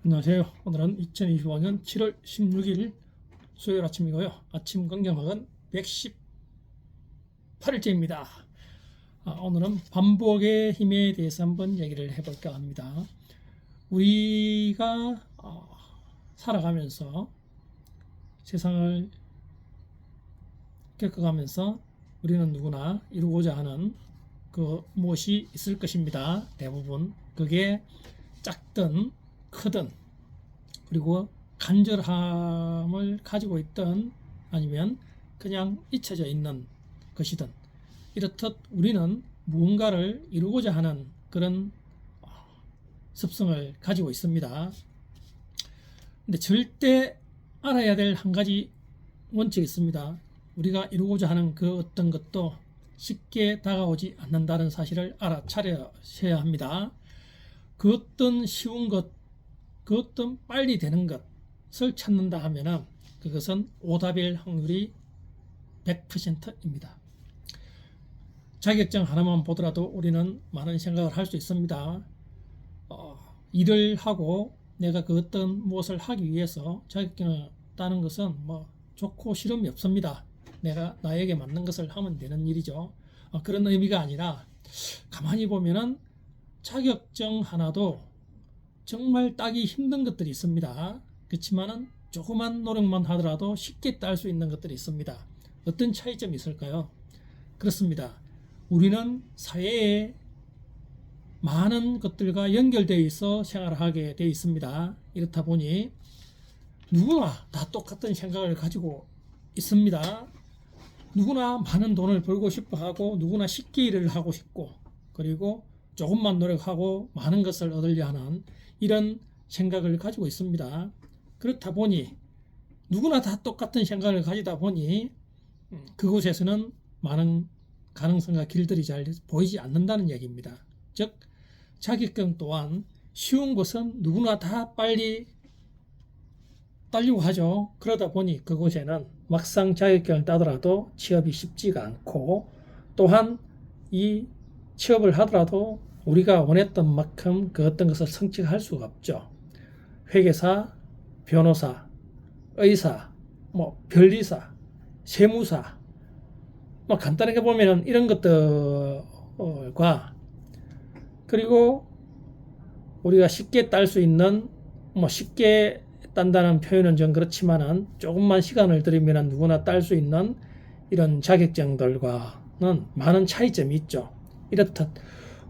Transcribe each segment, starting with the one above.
안녕하세요. 오늘은 2025년 7월 16일 수요일 아침이고요. 아침 건강학은 118일째입니다. 오늘은 반복의 힘에 대해서 한번 얘기를 해볼까 합니다. 우리가 살아가면서 세상을 겪어가면서 우리는 누구나 이루고자 하는 그 무엇이 있을 것입니다. 대부분 그게 작든 크든 그리고 간절함을 가지고 있든 아니면 그냥 잊혀져 있는 것이든 이렇듯 우리는 무언가를 이루고자 하는 그런 습성을 가지고 있습니다. 근데 절대 알아야 될 한 가지 원칙이 있습니다. 우리가 이루고자 하는 그 어떤 것도 쉽게 다가오지 않는다는 사실을 알아차려야 합니다. 그 어떤 쉬운 것, 그 어떤 빨리 되는 것을 찾는다 하면은 그것은 오답일 확률이 100%입니다. 자격증 하나만 보더라도 우리는 많은 생각을 할 수 있습니다. 일을 하고 내가 그 어떤 무엇을 하기 위해서 자격증을 따는 것은 뭐 좋고 싫음이 없습니다. 내가 나에게 맞는 것을 하면 되는 일이죠. 그런 의미가 아니라 가만히 보면은 자격증 하나도 정말 따기 힘든 것들이 있습니다. 그렇지만은 조그만 노력만 하더라도 쉽게 딸 수 있는 것들이 있습니다. 어떤 차이점이 있을까요? 그렇습니다. 우리는 사회에 많은 것들과 연결되어 있어 생활을 하게 되어 있습니다. 이렇다 보니 누구나 다 똑같은 생각을 가지고 있습니다. 누구나 많은 돈을 벌고 싶어 하고 누구나 쉽게 일을 하고 싶고 그리고 조금만 노력하고 많은 것을 얻으려 하는 이런 생각을 가지고 있습니다. 그렇다 보니 누구나 다 똑같은 생각을 가지다 보니 그곳에서는 많은 가능성과 길들이 잘 보이지 않는다는 얘기입니다. 즉 자격증 또한 쉬운 것은 누구나 다 빨리 따려고 하죠. 그러다 보니 그곳에는 막상 자격증을 따더라도 취업이 쉽지가 않고 또한 이 취업을 하더라도 우리가 원했던 만큼 그 어떤 것을 성취할 수가 없죠. 회계사, 변호사, 의사, 변리사, 세무사, 간단하게 보면은 이런 것들과 그리고 우리가 쉽게 딸 수 있는 쉽게 딴다는 표현은 좀 그렇지만은 조금만 시간을 들이면 누구나 딸 수 있는 이런 자격증들과는 많은 차이점이 있죠. 이렇듯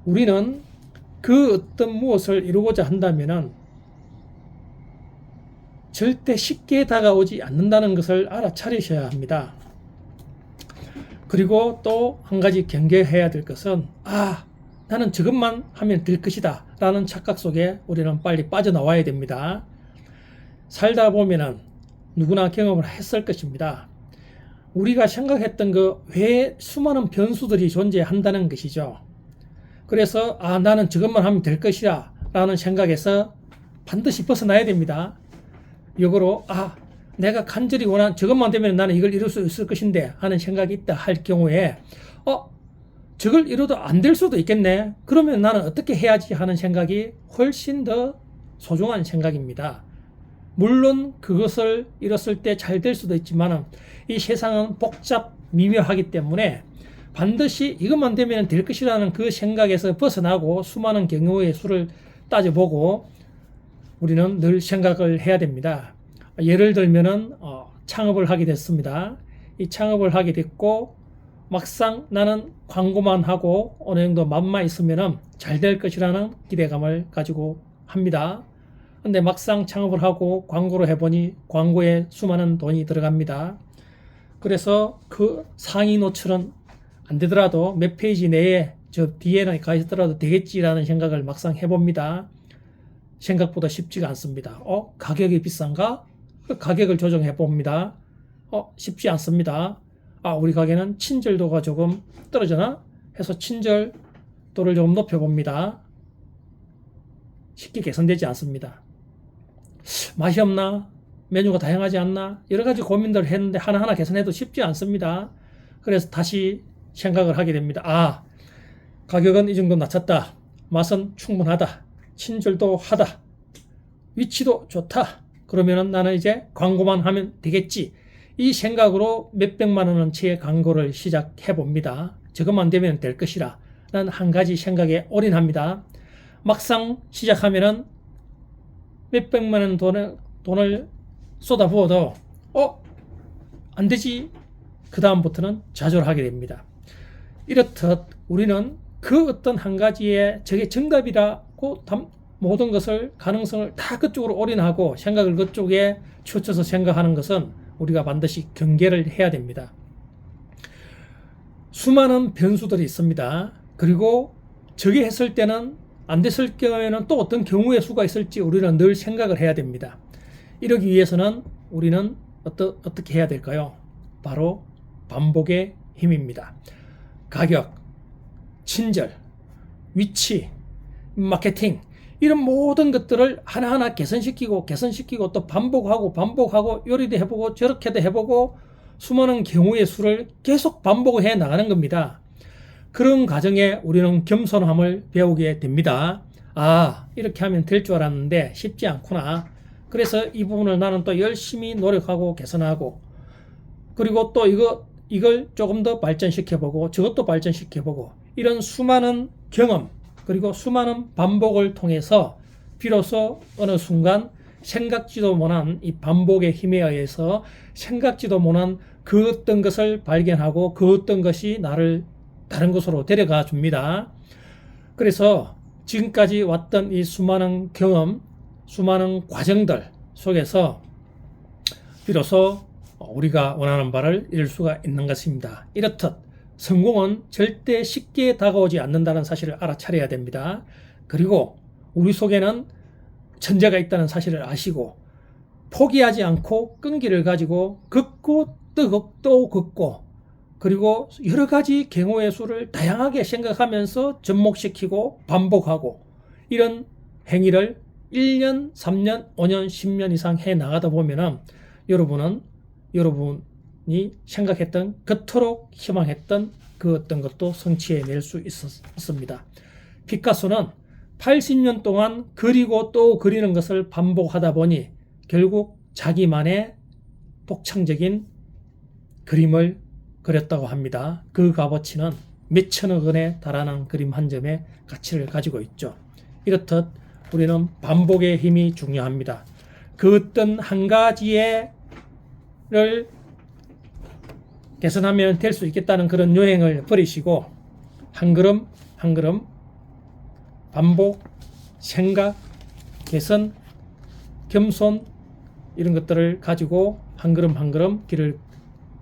우리는 그 어떤 무엇을 이루고자 한다면은 절대 쉽게 다가오지 않는다는 것을 알아차리셔야 합니다. 그리고 또 한 가지 경계해야 될 것은 나는 저것만 하면 될 것이다 라는 착각 속에 우리는 빨리 빠져나와야 됩니다. 살다 보면은 누구나 경험을 했을 것입니다. 우리가 생각했던 그 외에 수많은 변수들이 존재한다는 것이죠. 그래서 나는 저것만 하면 될 것이다 라는 생각에서 반드시 벗어나야 됩니다. 역으로 내가 간절히 원하는 저것만 되면 나는 이걸 이룰 수 있을 것인데 하는 생각이 있다 할 경우에 저걸 이뤄도 안 될 수도 있겠네. 그러면 나는 어떻게 해야지 하는 생각이 훨씬 더 소중한 생각입니다. 물론 그것을 이뤘을 때 잘 될 수도 있지만 이 세상은 복잡 미묘하기 때문에 반드시 이것만 되면 될 것이라는 그 생각에서 벗어나고 수많은 경우의 수를 따져보고 우리는 늘 생각을 해야 됩니다. 예를 들면은 창업을 하게 됐습니다. 이 창업을 하게 됐고 막상 나는 광고만 하고 어느 정도 맘만 있으면은 잘 될 것이라는 기대감을 가지고 합니다. 근데 막상 창업을 하고 광고를 해보니 광고에 수많은 돈이 들어갑니다. 그래서 그 상위 노출은 안 되더라도 몇 페이지 내에 저 뒤에는 가 있더라도 되겠지라는 생각을 막상 해봅니다. 생각보다 쉽지가 않습니다. 가격이 비싼가? 가격을 조정해 봅니다. 쉽지 않습니다. 우리 가게는 친절도가 조금 떨어지나? 해서 친절도를 조금 높여봅니다. 쉽게 개선되지 않습니다. 맛이 없나? 메뉴가 다양하지 않나? 여러 가지 고민들을 했는데 하나하나 개선해도 쉽지 않습니다. 그래서 다시 생각을 하게 됩니다. 가격은 이 정도 낮췄다. 맛은 충분하다. 친절도 하다. 위치도 좋다. 그러면은 나는 이제 광고만 하면 되겠지. 이 생각으로 몇백만 원어치의 광고를 시작해 봅니다. 저것만 되면 될 것이라 난 한 가지 생각에 올인합니다. 막상 시작하면은 몇백만 원 돈을 쏟아부어도 안 되지. 그 다음부터는 좌절하게 됩니다. 이렇듯 우리는 그 어떤 한 가지에 저게 정답이라고 모든 것을 가능성을 다 그쪽으로 올인하고 생각을 그쪽에 치우쳐서 생각하는 것은 우리가 반드시 경계를 해야 됩니다. 수많은 변수들이 있습니다. 그리고 저게 했을 때는 안 됐을 경우에는 또 어떤 경우의 수가 있을지 우리는 늘 생각을 해야 됩니다. 이러기 위해서는 우리는 어떻게 해야 될까요? 바로 반복의 힘입니다. 가격, 친절, 위치, 마케팅 이런 모든 것들을 하나하나 개선시키고 또 반복하고 요리도 해보고 저렇게도 해보고 수많은 경우의 수를 계속 반복해 나가는 겁니다. 그런 과정에 우리는 겸손함을 배우게 됩니다. 이렇게 하면 될 줄 알았는데 쉽지 않구나. 그래서 이 부분을 나는 또 열심히 노력하고 개선하고 그리고 또 이걸 조금 더 발전시켜보고 저것도 발전시켜보고 이런 수많은 경험 그리고 수많은 반복을 통해서 비로소 어느 순간 생각지도 못한 이 반복의 힘에 의해서 생각지도 못한 그 어떤 것을 발견하고 그 어떤 것이 나를 다른 곳으로 데려가 줍니다. 그래서 지금까지 왔던 이 수많은 경험, 수많은 과정들 속에서 비로소 우리가 원하는 바를 이룰 수가 있는 것입니다. 이렇듯 성공은 절대 쉽게 다가오지 않는다는 사실을 알아차려야 됩니다. 그리고 우리 속에는 천재가 있다는 사실을 아시고 포기하지 않고 끈기를 가지고 긋고 또 긋고 그리고 여러 가지 경우의 수를 다양하게 생각하면서 접목시키고 반복하고 이런 행위를 1년, 3년, 5년, 10년 이상 해 나가다 보면은 여러분이 생각했던 그토록 희망했던 그 어떤 것도 성취해낼 수 있습니다. 피카소는 80년 동안 그리고 또 그리는 것을 반복하다 보니 결국 자기만의 독창적인 그림을 그렸다고 합니다. 그 값어치는 몇천억 원에 달하는 그림 한 점의 가치를 가지고 있죠. 이렇듯 우리는 반복의 힘이 중요합니다. 그 어떤 한 가지를 개선하면 될 수 있겠다는 그런 요행을 버리시고 한 걸음 한 걸음 반복, 생각, 개선, 겸손 이런 것들을 가지고 한 걸음 한 걸음 길을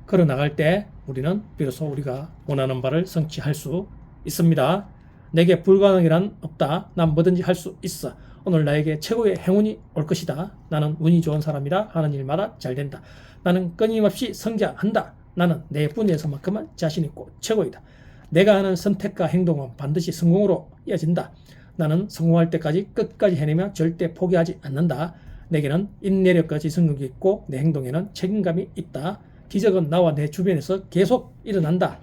걸어 나갈 때 우리는 비로소 우리가 원하는 바를 성취할 수 있습니다. 내게 불가능이란 없다. 난 뭐든지 할 수 있어. 오늘 나에게 최고의 행운이 올 것이다. 나는 운이 좋은 사람이다. 하는 일마다 잘 된다. 나는 끊임없이 성장한다. 나는 내 분야에서만큼은 자신 있고 최고이다. 내가 하는 선택과 행동은 반드시 성공으로 이어진다. 나는 성공할 때까지 끝까지 해내며 절대 포기하지 않는다. 내게는 인내력과 지성력이 있고 내 행동에는 책임감이 있다. 기적은 나와 내 주변에서 계속 일어난다.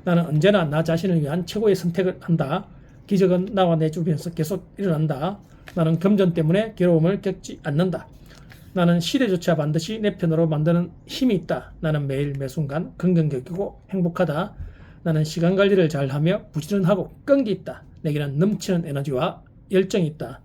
나는 언제나 나 자신을 위한 최고의 선택을 한다. 기적은 나와 내 주변에서 계속 일어난다. 나는 금전 때문에 괴로움을 겪지 않는다. 나는 시대조차 반드시 내 편으로 만드는 힘이 있다. 나는 매일 매순간 긍정적이고 행복하다. 나는 시간 관리를 잘하며 부지런하고 끈기 있다. 내게는 넘치는 에너지와 열정이 있다.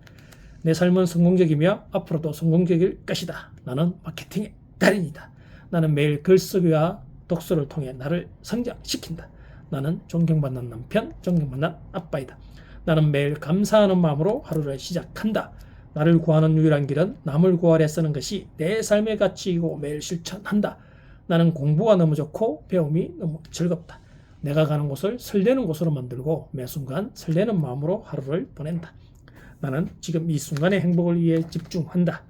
내 삶은 성공적이며 앞으로도 성공적일 것이다. 나는 마케팅의 달인이다. 나는 매일 글쓰기와 독서를 통해 나를 성장시킨다. 나는 존경받는 남편, 존경받는 아빠이다. 나는 매일 감사하는 마음으로 하루를 시작한다. 나를 구하는 유일한 길은 남을 구하려 쓰는 것이 내 삶의 가치이고 매일 실천한다. 나는 공부가 너무 좋고 배움이 너무 즐겁다. 내가 가는 곳을 설레는 곳으로 만들고 매 순간 설레는 마음으로 하루를 보낸다. 나는 지금 이 순간의 행복을 위해 집중한다.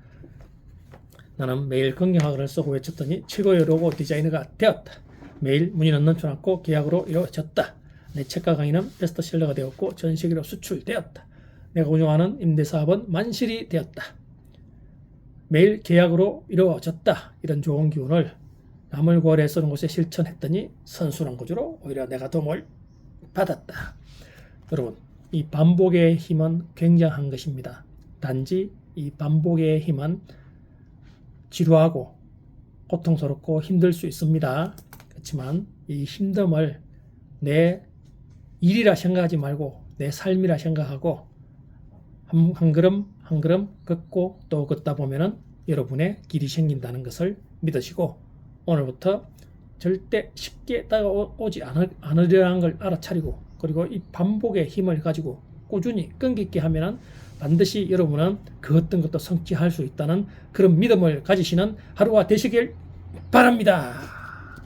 나는 매일 건강학을 쓰고 외쳤더니 최고의 로고 디자이너가 되었다. 매일 문의는 넘쳐났고 계약으로 이루어졌다. 내 책과 강의는 베스트셀러가 되었고 전 세계로 수출되었다. 내가 운영하는 임대사업은 만실이 되었다. 매일 계약으로 이루어졌다. 이런 좋은 기운을 남을 구하려 쓰는 곳에 실천했더니 선순환 구조로 오히려 내가 도움을 받았다. 여러분, 이 반복의 힘은 굉장한 것입니다. 단지 이 반복의 힘은 지루하고 고통스럽고 힘들 수 있습니다. 그렇지만 이 힘듦을 내 일이라 생각하지 말고 내 삶이라 생각하고 한 걸음 한 걸음 걷고 또 걷다 보면은 여러분의 길이 생긴다는 것을 믿으시고 오늘부터 절대 쉽게 다가오지 않으려는 걸 알아차리고 그리고 이 반복의 힘을 가지고 꾸준히 끈기 있게 하면은 반드시 여러분은 그 어떤 것도 성취할 수 있다는 그런 믿음을 가지시는 하루가 되시길 바랍니다.